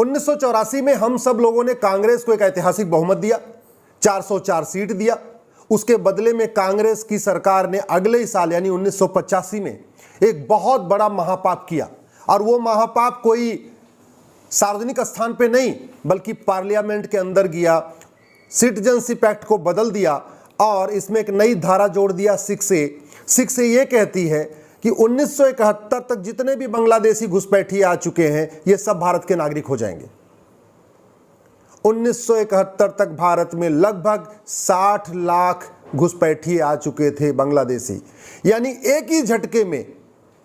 1984 में हम सब लोगों ने कांग्रेस को एक ऐतिहासिक बहुमत दिया, 404 सीट दिया। उसके बदले में कांग्रेस की सरकार ने अगले ही साल यानी 1985 में एक बहुत बड़ा महापाप किया, और वो महापाप कोई सार्वजनिक स्थान पे नहीं बल्कि पार्लियामेंट के अंदर किया। सिटीजनशिप एक्ट को बदल दिया और इसमें एक नई धारा जोड़ दिया 6A। 6A ये कहती है कि 1971 तक जितने भी बांग्लादेशी घुसपैठिए आ चुके हैं ये सब भारत के नागरिक हो जाएंगे। 1971 तक भारत में लगभग 60 लाख घुसपैठिए आ चुके थे बांग्लादेशी, यानी एक ही झटके में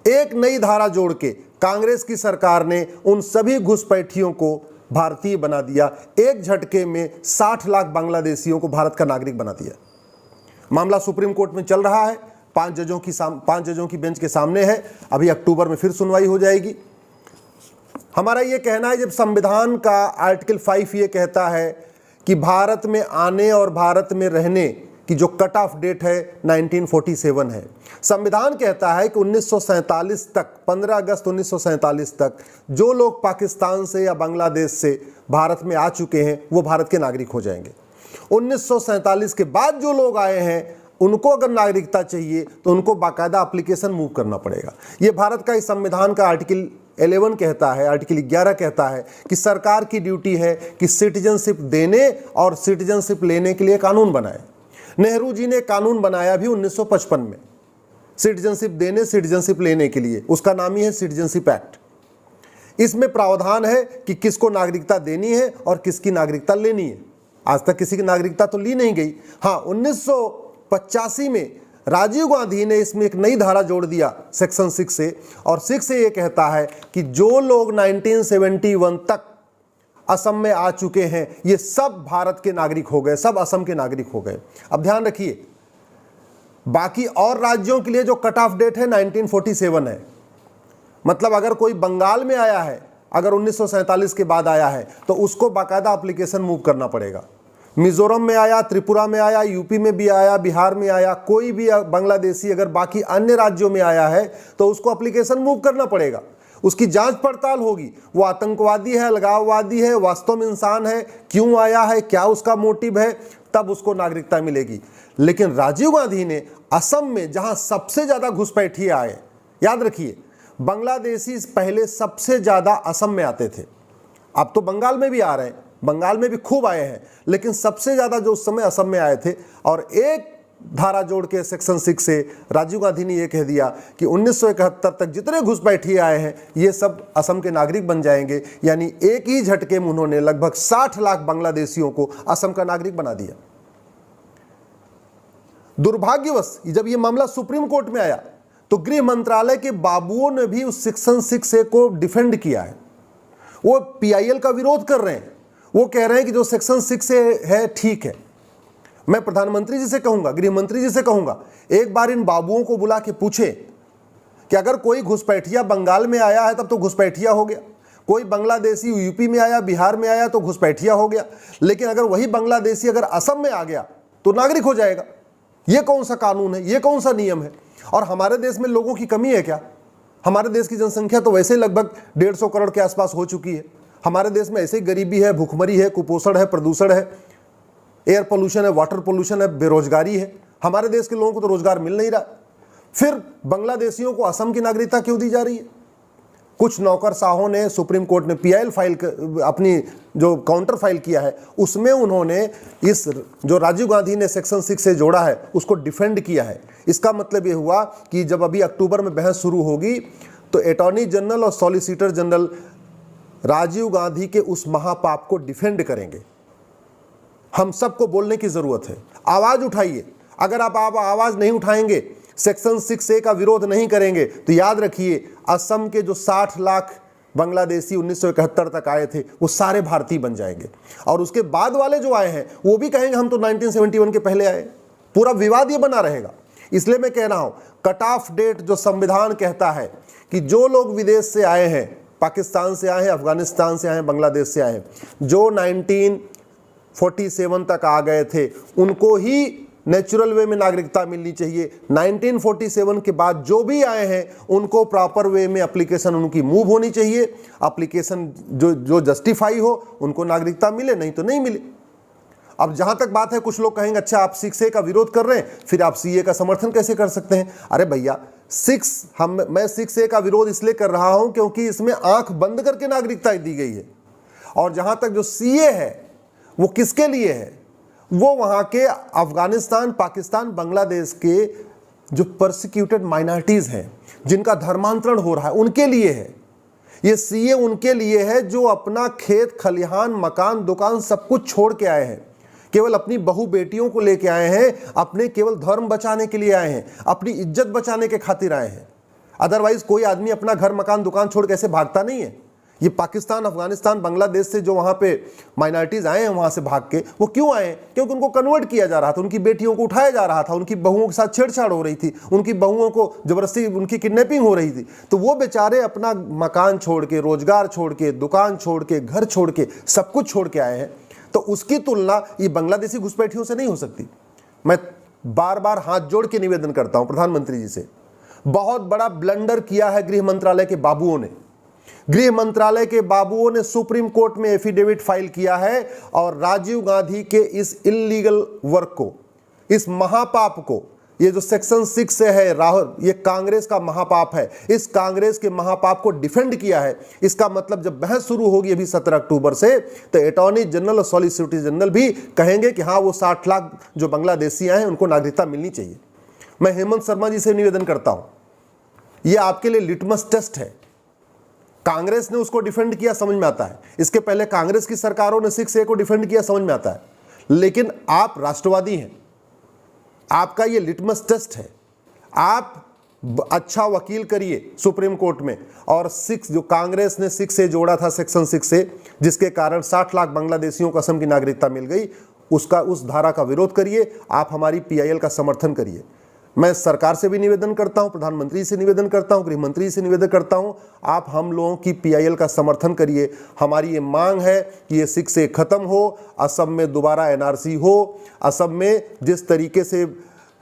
एक नई धारा जोड़ के कांग्रेस की सरकार ने उन सभी घुसपैठियों को भारतीय बना दिया। एक झटके में 60 लाख बांग्लादेशियों को भारत का नागरिक बना दिया। मामला सुप्रीम कोर्ट में चल रहा है, 5 जजों की बेंच के सामने है। अभी अक्टूबर में फिर सुनवाई हो जाएगी। हमारा ये कहना है, जब संविधान का आर्टिकल 5 ये कहता है कि भारत में आने और भारत में रहने की जो कट ऑफ डेट है 1947 है। संविधान कहता है कि 1947 तक, 15 अगस्त 1947 तक जो लोग पाकिस्तान से या बांग्लादेश से भारत में आ चुके हैं वो भारत के नागरिक हो जाएंगे। 1947 के बाद जो लोग आए हैं उनको अगर नागरिकता चाहिए तो उनको बाकायदा एप्लीकेशन मूव करना पड़ेगा। ये भारत का इस संविधान का आर्टिकल 11 कहता है, आर्टिकल 11 कहता है कि सरकार की ड्यूटी है कि सिटीजनशिप देने और सिटीजनशिप लेने के लिए कानून बनाए। नेहरू जी ने कानून बनाया भी 1955 में सिटीजनशिप देने सिटीजनशिप लेने के लिए, उसका नाम ही है सिटीजनशिप एक्ट। इसमें प्रावधान है कि किसको नागरिकता देनी है और किसकी नागरिकता लेनी है। आज तक किसी की नागरिकता तो ली नहीं गई। हाँ, 1985 में राजीव गांधी ने इसमें एक नई धारा जोड़ दिया, सेक्शन 6A, और 6A ये कहता है कि जो लोग 1971 तक असम में आ चुके हैं ये सब भारत के नागरिक हो गए, सब असम के नागरिक हो गए। अब ध्यान रखिए, बाकी और राज्यों के लिए जो कट ऑफ डेट है 1947 है। मतलब अगर कोई बंगाल में आया है, अगर 1947 के बाद आया है तो उसको बाकायदा एप्लीकेशन मूव करना पड़ेगा। मिजोरम में आया, त्रिपुरा में आया, यूपी में भी आया, बिहार में आया, कोई भी बांग्लादेशी अगर बाकी अन्य राज्यों में आया है तो उसको एप्लीकेशन मूव करना पड़ेगा। उसकी जांच पड़ताल होगी, वो आतंकवादी है, अलगाववादी है, वास्तव में इंसान है, क्यों आया है, क्या उसका मोटिव है, तब उसको नागरिकता मिलेगी। लेकिन राजीव गांधी ने असम में जहां सबसे ज्यादा घुसपैठिए आए, याद रखिए बांग्लादेशी पहले सबसे ज्यादा असम में आते थे, अब तो बंगाल में भी आ रहे हैं, बंगाल में भी खूब आए हैं, लेकिन सबसे ज्यादा जो उस समय असम में आए थे। और एक धारा जोड़ के सेक्शन 6 से राजीव गांधी ने यह कह दिया कि 1971 तक जितने घुसपैठिए आए हैं ये सब असम के नागरिक बन जाएंगे। यानी एक ही झटके में उन्होंने लगभग 60 लाख बांग्लादेशियों को असम का नागरिक बना दिया। दुर्भाग्यवश जब यह मामला सुप्रीम कोर्ट में आया तो गृह मंत्रालय के बाबुओं ने भी उस सेक्शन 6A को डिफेंड किया है। वो PIL का विरोध कर रहे हैं, वो कह रहे हैं कि जो सेक्शन 6A है ठीक है। मैं प्रधानमंत्री जी से कहूंगा, गृह मंत्री जी से कहूंगा, एक बार इन बाबुओं को बुला के पूछे कि अगर कोई घुसपैठिया बंगाल में आया है तब तो घुसपैठिया हो गया, कोई बांग्लादेशी यूपी में आया, बिहार में आया तो घुसपैठिया हो गया, लेकिन अगर वही बांग्लादेशी अगर असम में आ गया तो नागरिक हो जाएगा। ये कौन सा कानून है, ये कौन सा नियम है? और हमारे देश में लोगों की कमी है क्या? हमारे देश की जनसंख्या तो वैसे लगभग 150 करोड़ के आसपास हो चुकी है। हमारे देश में ऐसे ही गरीबी है, भूखमरी है, कुपोषण है, प्रदूषण है, एयर पोल्यूशन है, वाटर पोल्यूशन है, बेरोजगारी है। हमारे देश के लोगों को तो रोजगार मिल नहीं रहा। फिर बांग्लादेशियों को असम की नागरिकता क्यों दी जा रही है? कुछ नौकरशाहों ने, सुप्रीम कोर्ट ने PIL फाइल अपनी जो काउंटर फाइल किया है उसमें उन्होंने इस जो राजीव गांधी ने सेक्शन 6 से जोड़ा है उसको डिफेंड किया है। इसका मतलब ये हुआ कि जब अभी अक्टूबर में बहस शुरू होगी तो अटॉर्नी जनरल और सॉलिसिटर जनरल राजीव गांधी के उस महापाप को डिफेंड करेंगे। हम सबको बोलने की जरूरत है, आवाज उठाइए। अगर आप आवाज नहीं उठाएंगे, सेक्शन 6A का विरोध नहीं करेंगे तो याद रखिए असम के जो 60 लाख बांग्लादेशी 1971 तक आए थे वो सारे भारतीय बन जाएंगे। और उसके बाद वाले जो आए हैं वो भी कहेंगे हम तो 1971 के पहले आए। पूरा विवाद ये बना रहेगा। इसलिए मैं कह रहा हूं, कट ऑफ डेट जो संविधान कहता है कि जो लोग विदेश से आए हैं, पाकिस्तान से आए हैं, अफगानिस्तान से आए हैं, बांग्लादेश से आए हैं, जो 1947 तक आ गए थे उनको ही नेचुरल वे में नागरिकता मिलनी चाहिए। 1947 के बाद जो भी आए हैं उनको प्रॉपर वे में एप्लीकेशन उनकी मूव होनी चाहिए। एप्लीकेशन जो जस्टिफाई हो उनको नागरिकता मिले, नहीं तो नहीं मिले। अब जहां तक बात है, कुछ लोग कहेंगे अच्छा आप 6A का विरोध कर रहे हैं, फिर आप CA का समर्थन कैसे कर सकते हैं? अरे भैया मैं 6A का विरोध इसलिए कर रहा हूं क्योंकि इसमें आंख बंद करके नागरिकता दी गई है। और जहां तक जो CA है वो किसके लिए है? वो वहां के अफगानिस्तान, पाकिस्तान, बांग्लादेश के जो परसिक्यूटेड माइनॉरिटीज हैं, जिनका धर्मांतरण हो रहा है, उनके लिए है। ये CA उनके लिए है जो अपना खेत खलिहान, मकान, दुकान सब कुछ छोड़ के आए हैं, केवल अपनी बहू बेटियों को लेके आए हैं, अपने केवल धर्म बचाने के लिए आए हैं, अपनी इज्जत बचाने के खातिर आए हैं। अदरवाइज कोई आदमी अपना घर, मकान, दुकान छोड़ कैसे भागता नहीं है। ये पाकिस्तान, अफगानिस्तान, बांग्लादेश से जो वहाँ पे माइनॉरिटीज़ आए हैं वहाँ से भाग के, वो क्यों आए? क्योंकि उनको कन्वर्ट किया जा रहा था, उनकी बेटियों को उठाया जा रहा था, उनकी बहुओं के साथ छेड़छाड़ हो रही थी, उनकी बहुओं को जबरदस्ती उनकी किडनैपिंग हो रही थी। तो वो बेचारे अपना मकान छोड़ के, रोजगार छोड़ के, दुकान छोड़ के, घर छोड़ के, सब कुछ छोड़ के आए हैं। तो उसकी तुलना ये बांग्लादेशी घुसपैठियों से नहीं हो सकती। मैं बार बार हाथ जोड़ के निवेदन करता हूँ प्रधानमंत्री जी से, बहुत बड़ा ब्लंडर किया है गृह मंत्रालय के बाबुओं ने। गृह मंत्रालय के बाबुओं ने सुप्रीम कोर्ट में एफिडेविट फाइल किया है और राजीव गांधी के इस इल्लीगल वर्क को, इस महापाप को, ये जो सेक्शन 6 से है राहुल, ये कांग्रेस का महापाप है, इस कांग्रेस के महापाप को डिफेंड किया है। इसका मतलब जब बहस शुरू होगी अभी 17 अक्टूबर से, तो अटॉर्नी जनरल और सॉलिसिटर जनरल भी कहेंगे कि हाँ वो 60 लाख जो बांग्लादेशी आए हैं उनको नागरिकता मिलनी चाहिए। मैं हेमंत शर्मा जी से निवेदन करता हूं, ये आपके लिए लिटमस टेस्ट है। कांग्रेस ने उसको डिफेंड किया, समझ में आता है। इसके पहले कांग्रेस की सरकारों ने 6A को डिफेंड किया, समझ में आता है। लेकिन आप राष्ट्रवादी हैं, आपका ये लिटमस टेस्ट है। आप अच्छा वकील करिए सुप्रीम कोर्ट में, और जो कांग्रेस ने 6A जोड़ा था, सेक्शन 6A, जिसके कारण 60 लाख बांग्लादेशियों को असम की नागरिकता मिल गई, उस धारा का विरोध करिए। आप हमारी PIL का समर्थन करिए। मैं सरकार से भी निवेदन करता हूं, प्रधानमंत्री से निवेदन करता हूं, गृह मंत्री से निवेदन करता हूं, आप हम लोगों की PIL का समर्थन करिए। हमारी ये मांग है कि ये 6A खत्म हो, असम में दोबारा NRC हो। असम में जिस तरीके से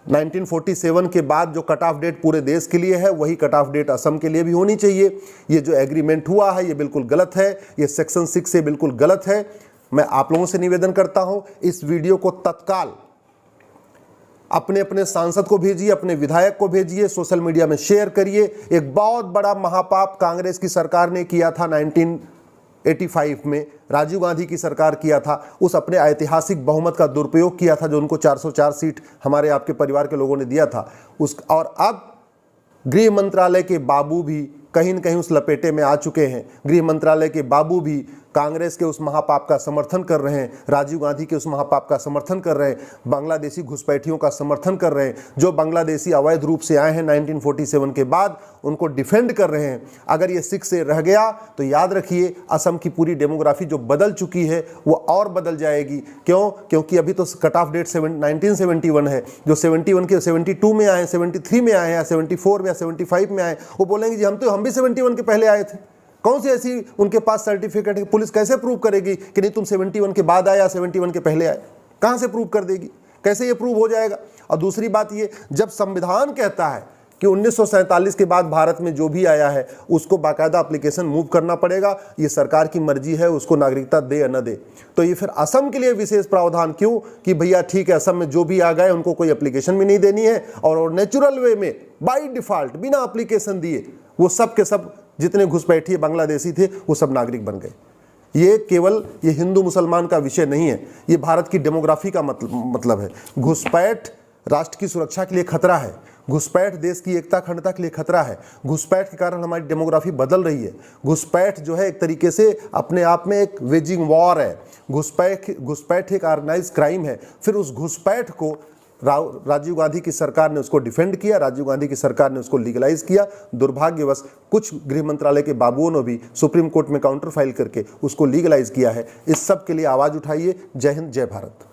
1947 के बाद जो कट ऑफ डेट पूरे देश के लिए है, वही कट ऑफ डेट असम के लिए भी होनी चाहिए। ये जो एग्रीमेंट हुआ है ये बिल्कुल गलत है, ये सेक्शन 6 बिल्कुल गलत है। मैं आप लोगों से निवेदन करता हूं, इस वीडियो को तत्काल अपने अपने सांसद को भेजिए, अपने विधायक को भेजिए, सोशल मीडिया में शेयर करिए। एक बहुत बड़ा महापाप कांग्रेस की सरकार ने किया था 1985 में, राजीव गांधी की सरकार किया था। उस अपने ऐतिहासिक बहुमत का दुरुपयोग किया था जो उनको 404 सीट हमारे आपके परिवार के लोगों ने दिया था। और अब गृह मंत्रालय के बाबू भी कहीं न कहीं उस लपेटे में आ चुके हैं। गृह मंत्रालय के बाबू भी कांग्रेस के उस महापाप का समर्थन कर रहे हैं, राजीव गांधी के उस महापाप का समर्थन कर रहे हैं, बांग्लादेशी घुसपैठियों का समर्थन कर रहे हैं। जो बांग्लादेशी अवैध रूप से आए हैं 1947 के बाद, उनको डिफेंड कर रहे हैं। अगर ये 6A रह गया तो याद रखिए असम की पूरी डेमोग्राफी जो बदल चुकी है वो और बदल जाएगी। क्यों? क्योंकि अभी तो कट ऑफ डेट 1971 है। जो 71 के 72 में आए, 73 में आए, या 74 में या 75 में आए, वो बोलेंगे जी हम भी 71 के पहले आए थे। कौन सी ऐसी उनके पास सर्टिफिकेट है? पुलिस कैसे प्रूव करेगी कि नहीं तुम 71 के बाद आए या 71 के पहले आए? कहां से प्रूव कर देगी? कैसे ये प्रूव हो जाएगा? और दूसरी बात ये, जब संविधान कहता है कि 1947 के बाद भारत में जो भी आया है उसको बाकायदा एप्लीकेशन मूव करना पड़ेगा, ये सरकार की मर्जी है उसको नागरिकता दे या न दे। तो ये फिर असम के लिए विशेष प्रावधान क्यों कि भैया ठीक है असम में जो भी आ गए उनको कोई एप्लीकेशन भी नहीं देनी है, और नेचुरल वे में बाई डिफॉल्ट बिना एप्लीकेशन दिए वो सब के सब जितने घुसपैठिए बांग्लादेशी थे वो सब नागरिक बन गए। ये केवल ये हिंदू मुसलमान का विषय नहीं है, ये भारत की डेमोग्राफी का मतलब है। घुसपैठ राष्ट्र की सुरक्षा के लिए खतरा है, घुसपैठ देश की एकता अखंडता के लिए खतरा है। घुसपैठ के कारण हमारी डेमोग्राफी बदल रही है। घुसपैठ जो है एक तरीके से अपने आप में एक वेजिंग वॉर है। घुसपैठ एक ऑर्गेनाइज क्राइम है। फिर उस घुसपैठ को राजीव गांधी की सरकार ने उसको डिफेंड किया, राजीव गांधी की सरकार ने उसको लीगलाइज किया। दुर्भाग्यवश कुछ गृह मंत्रालय के बाबुओं ने भी सुप्रीम कोर्ट में काउंटर फाइल करके उसको लीगलाइज किया है। इस सब के लिए आवाज उठाइए। जय हिंद, जय भारत।